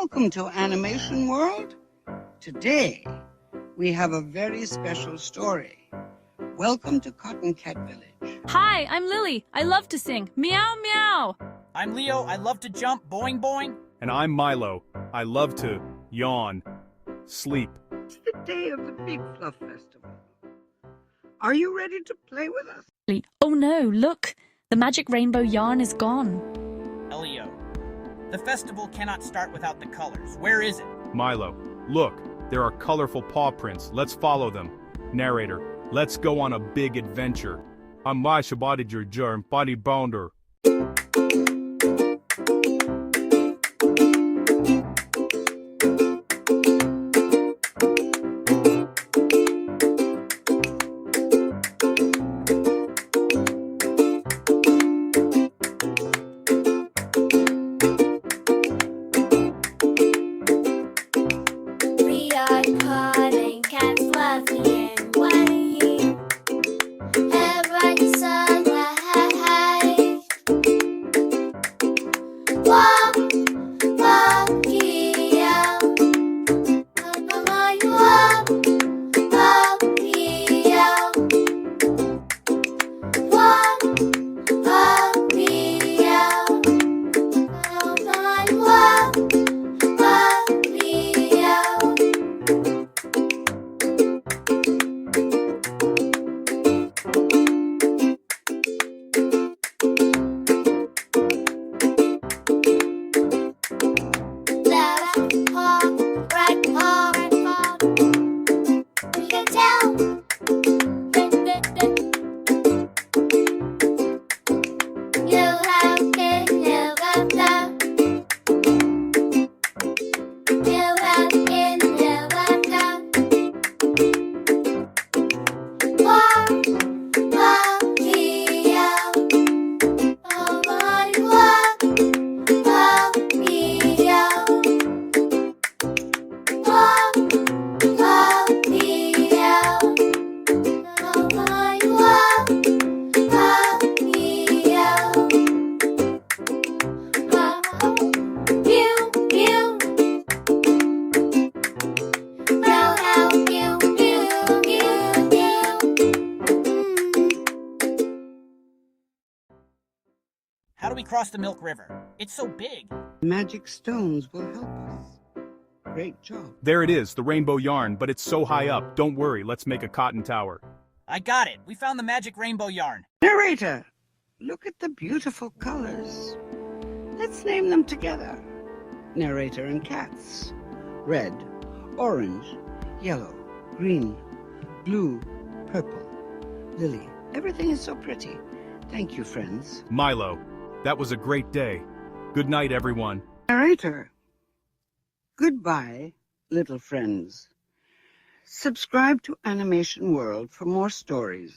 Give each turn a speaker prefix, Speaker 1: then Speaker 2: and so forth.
Speaker 1: Welcome to Animation World. Today, we have a very special story. Welcome to Cotton Cat Village.
Speaker 2: Hi, I'm Lily. I love to sing. Meow, meow.
Speaker 3: I'm Leo. I love to jump. Boing, boing.
Speaker 4: And I'm Milo. I love to yawn, sleep.
Speaker 1: It's the day of the Big Fluff Festival. Are you ready to play with us?
Speaker 2: Oh no, look. The magic rainbow yarn is gone.
Speaker 3: Leo. The festival cannot start without the colors. Where is it?
Speaker 4: Milo, look, there are colorful paw prints. Let's follow them. Narrator, let's go on a big adventure. I'm my Shabadiger Germ, Body Bounder.
Speaker 3: How do we cross the Milk River? It's so big.
Speaker 1: Magic stones will help us. Great job.
Speaker 4: There it is, the rainbow yarn, but it's so high up. Don't worry, let's make a cotton tower.
Speaker 3: I got it. We found the magic rainbow yarn.
Speaker 1: Narrator, look at the beautiful colors. Let's name them together. Narrator and cats. Red, orange, yellow, green, blue, purple. Lily, everything is so pretty. Thank you, friends.
Speaker 4: Milo, that was a great day. Good night, everyone.
Speaker 1: Narrator, goodbye, little friends. Subscribe to Animation World for more stories.